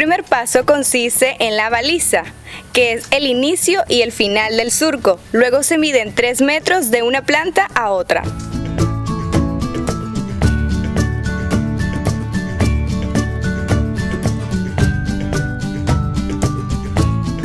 primer paso consiste en la baliza, que es el inicio y el final del surco. Luego se miden 3 metros de una planta a otra.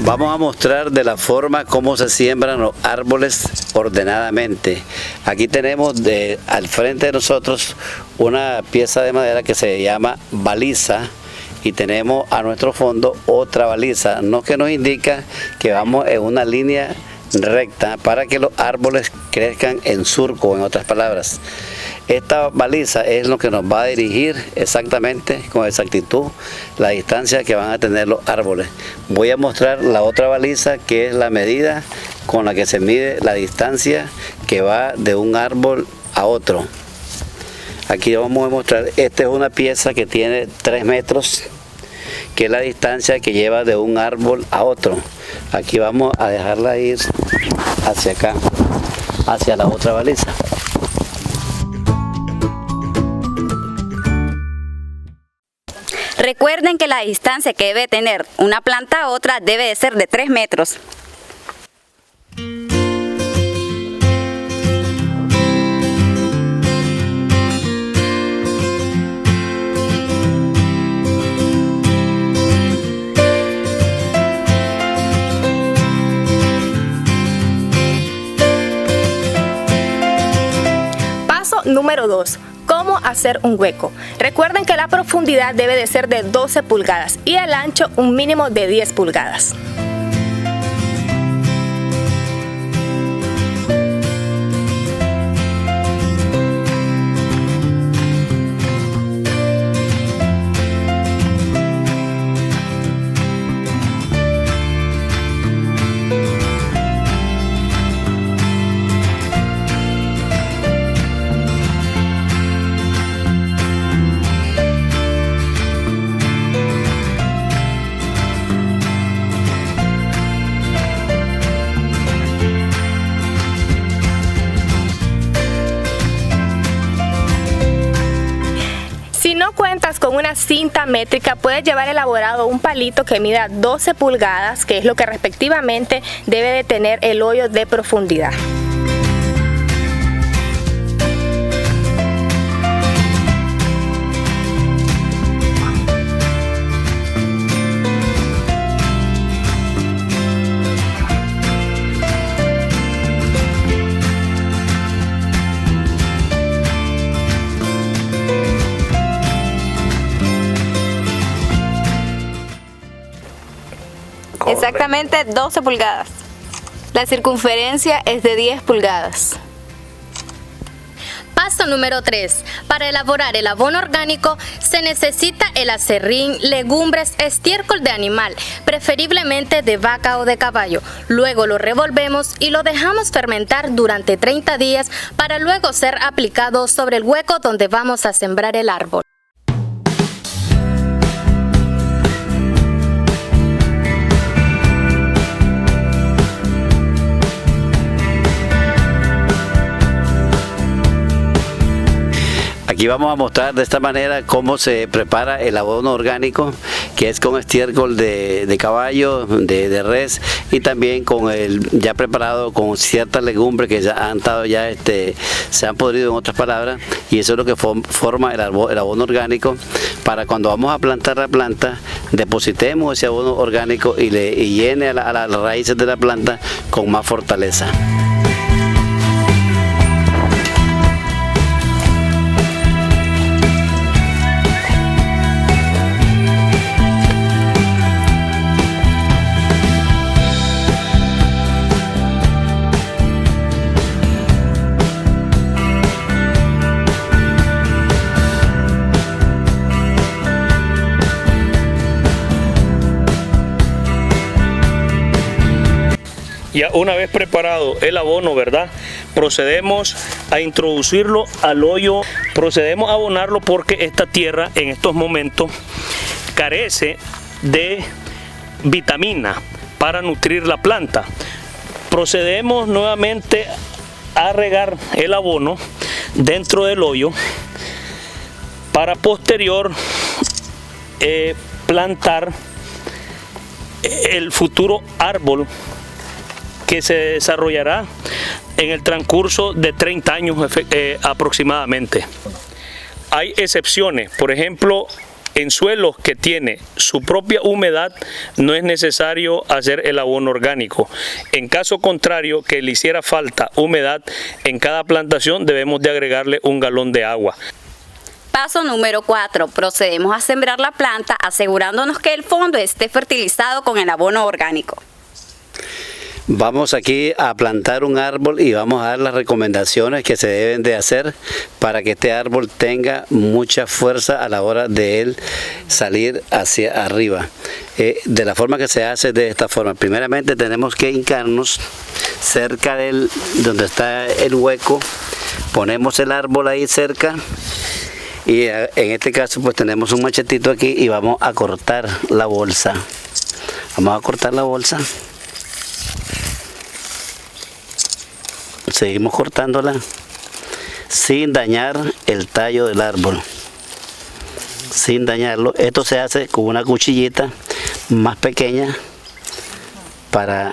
Vamos a mostrar de la forma cómo se siembran los árboles ordenadamente. Aquí tenemos al frente de nosotros una pieza de madera que se llama baliza y tenemos a nuestro fondo otra baliza, lo que nos indica que vamos en una línea recta para que los árboles crezcan en surco, en otras palabras. Esta baliza es lo que nos va a dirigir exactamente, con exactitud, la distancia que van a tener los árboles. Voy a mostrar la otra baliza, que es la medida con la que se mide la distancia que va de un árbol a otro. Aquí vamos a mostrar, esta es una pieza que tiene 3 metros, que es la distancia que lleva de un árbol a otro. Aquí vamos a dejarla ir hacia acá, hacia la otra baliza. Recuerden que la distancia que debe tener una planta a otra debe de ser de 3 metros. Paso número 2. ¿Cómo hacer un hueco? Recuerden que la profundidad debe de ser de 12 pulgadas y el ancho un mínimo de 10 pulgadas. Si no cuentas con una cinta métrica, puedes llevar elaborado un palito que mida 12 pulgadas, que es lo que respectivamente debe de tener el hoyo de profundidad. Exactamente 12 pulgadas. La circunferencia es de 10 pulgadas. Paso número 3. Para elaborar el abono orgánico se necesita el acerrín, legumbres, estiércol de animal, preferiblemente de vaca o de caballo. Luego lo revolvemos y lo dejamos fermentar durante 30 días para luego ser aplicado sobre el hueco donde vamos a sembrar el árbol. Aquí vamos a mostrar de esta manera cómo se prepara el abono orgánico, que es con estiércol de caballo, de res, y también con el ya preparado con ciertas legumbres que ya han estado se han podrido, en otras palabras, y eso es lo que forma el abono orgánico. Para cuando vamos a plantar la planta, depositemos ese abono orgánico y llene a las raíces de la planta con más fortaleza. Ya una vez preparado el abono, ¿verdad? Procedemos a introducirlo al hoyo, procedemos a abonarlo porque esta tierra en estos momentos carece de vitamina para nutrir la planta. Procedemos nuevamente a regar el abono dentro del hoyo para posterior plantar el futuro árbol que se desarrollará en el transcurso de 30 años aproximadamente. Hay excepciones, por ejemplo, en suelos que tiene su propia humedad no es necesario hacer el abono orgánico. En caso contrario, que le hiciera falta humedad, en cada plantación debemos de agregarle 1 galón de agua. Paso número 4. Procedemos a sembrar la planta asegurándonos que el fondo esté fertilizado con el abono orgánico. Vamos aquí a plantar un árbol y vamos a dar las recomendaciones que se deben de hacer para que este árbol tenga mucha fuerza a la hora de él salir hacia arriba. De la forma que se hace de esta forma. Primeramente tenemos que hincarnos cerca de donde está el hueco. Ponemos el árbol ahí cerca y en este caso pues tenemos un machetito aquí y vamos a cortar la bolsa. Vamos a cortar la bolsa. Seguimos cortándola sin dañar el tallo del árbol, sin dañarlo. Esto se hace con una cuchillita más pequeña para...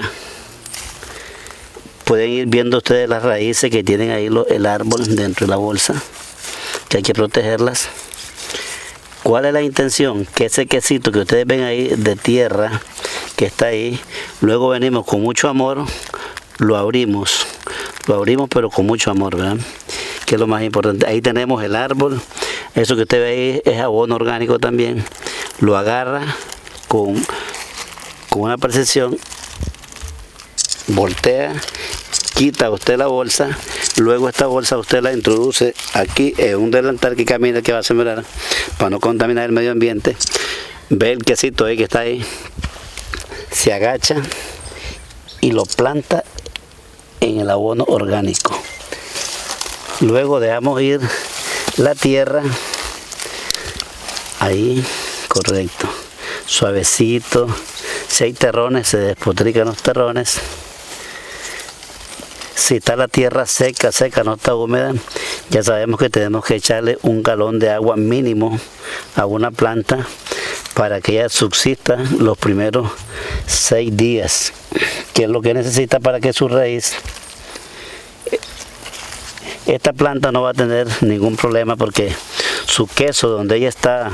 Pueden ir viendo ustedes las raíces que tienen ahí el árbol dentro de la bolsa, que hay que protegerlas. ¿Cuál es la intención? Que ese quesito que ustedes ven ahí de tierra que está ahí, luego venimos con mucho amor, lo abrimos pero con mucho amor, ¿verdad? Que es lo más importante. Ahí tenemos el árbol. Eso que usted ve ahí es abono orgánico también. Lo agarra con una precisión, voltea, quita usted la bolsa, luego esta bolsa usted la introduce aquí en un delantal que camina, que va a sembrar, para no contaminar el medio ambiente. Ve el quesito ahí que está ahí, se agacha y lo planta en el abono orgánico. Luego dejamos ir la tierra ahí, correcto, suavecito. Si hay terrones, se despotrican los terrones. Si está la tierra seca, no está húmeda, ya sabemos que tenemos que echarle 1 galón de agua mínimo a una planta para que ella subsista los primeros 6 días, que es lo que necesita para que su raíz... Esta planta no va a tener ningún problema porque su queso, donde ella está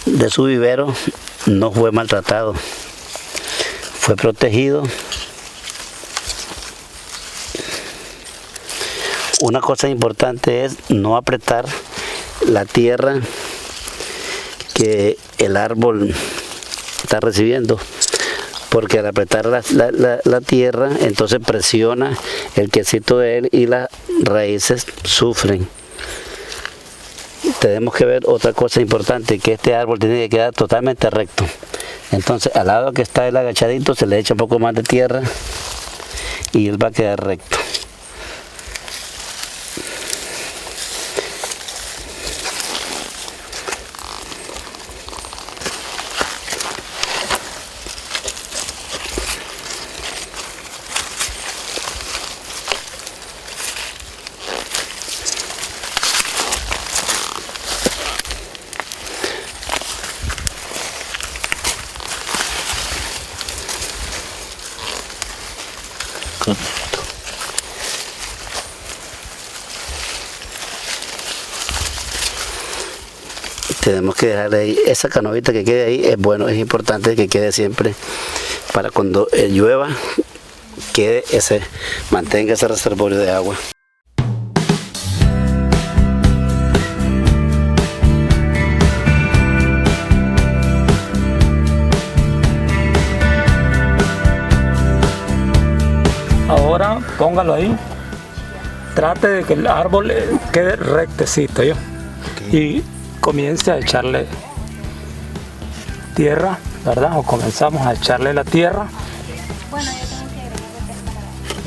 de su vivero, no fue maltratado, fue protegido. Una cosa importante es no apretar la tierra que el árbol está recibiendo, porque al apretar la tierra, entonces presiona el quesito de él y las raíces sufren. Tenemos que ver otra cosa importante, que este árbol tiene que quedar totalmente recto. Entonces, al lado que está el agachadito, se le echa un poco más de tierra y él va a quedar recto. Tenemos que dejar ahí, esa canovita que quede ahí es bueno, es importante que quede siempre para cuando llueva, mantenga ese reservorio de agua. Ahora póngalo ahí, trate de que el árbol quede rectecito, ¿yo? Y comience a echarle tierra, ¿verdad? O comenzamos a echarle la tierra. Bueno, yo tengo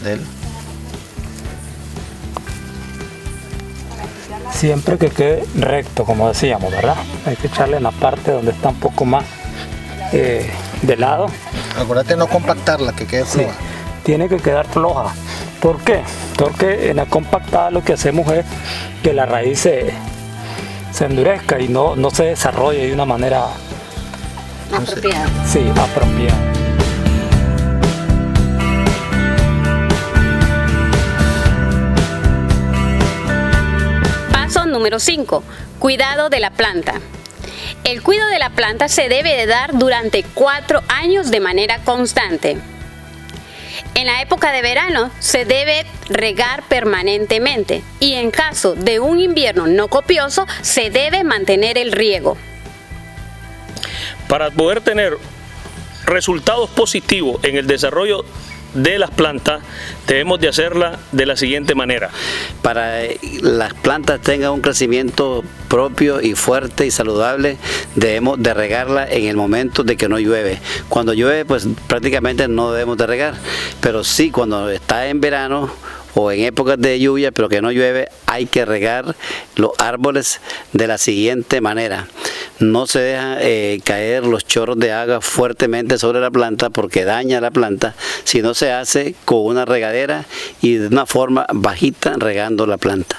que agregar siempre que quede recto, como decíamos, ¿verdad? Hay que echarle en la parte donde está un poco más de lado. Acuérdate no compactarla, que quede floja. Sí, tiene que quedar floja. ¿Por qué? Porque en la compactada lo que hacemos es que la raíz se endurezca y no se desarrolle de una manera Apropiado. Sí, apropiado. Paso número 5. Cuidado de la planta. El cuidado de la planta se debe de dar durante 4 años de manera constante. En la época de verano se debe regar permanentemente y en caso de un invierno no copioso se debe mantener el riego. Para poder tener resultados positivos en el desarrollo de las plantas, debemos de hacerla de la siguiente manera. Para las plantas tengan un crecimiento propio y fuerte y saludable, debemos de regarla en el momento de que no llueve. Cuando llueve, pues prácticamente no debemos de regar, pero sí cuando está en verano o en épocas de lluvia, pero que no llueve, hay que regar los árboles de la siguiente manera. No se dejan caer los chorros de agua fuertemente sobre la planta porque daña la planta, sino se hace con una regadera y de una forma bajita regando la planta.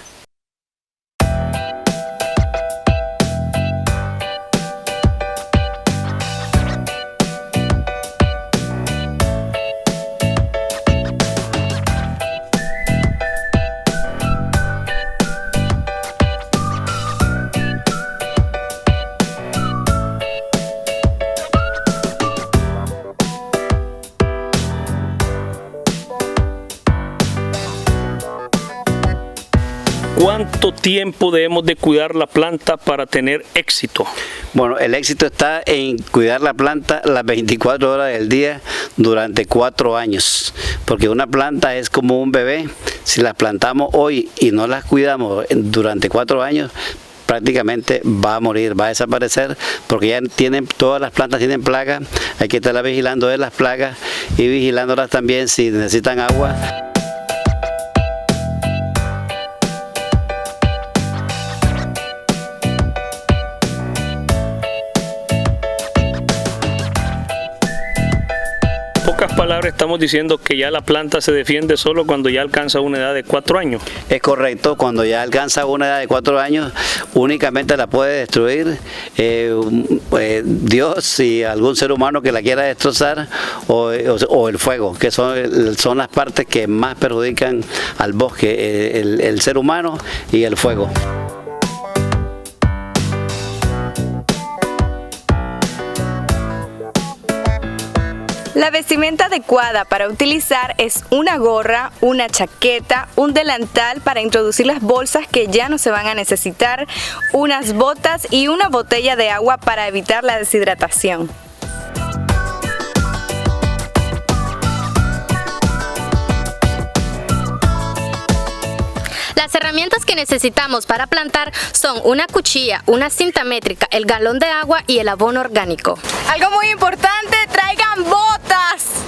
¿Cuánto tiempo debemos de cuidar la planta para tener éxito? Bueno, el éxito está en cuidar la planta las 24 horas del día durante 4 años, porque una planta es como un bebé. Si las plantamos hoy y no las cuidamos durante 4 años, prácticamente va a morir, va a desaparecer, porque ya todas las plantas tienen plagas. Hay que estarlas vigilando de las plagas y vigilándolas también si necesitan agua. Pocas palabras, estamos diciendo que ya la planta se defiende solo cuando ya alcanza una edad de 4 años. Es correcto, cuando ya alcanza una edad de 4 años, únicamente la puede destruir Dios y algún ser humano que la quiera destrozar, o el fuego, que son las partes que más perjudican al bosque, el ser humano y el fuego. La vestimenta adecuada para utilizar es una gorra, una chaqueta, un delantal para introducir las bolsas que ya no se van a necesitar, unas botas y una botella de agua para evitar la deshidratación. Las herramientas que necesitamos para plantar son una cuchilla, una cinta métrica, el galón de agua y el abono orgánico. Algo muy importante, traigan botas.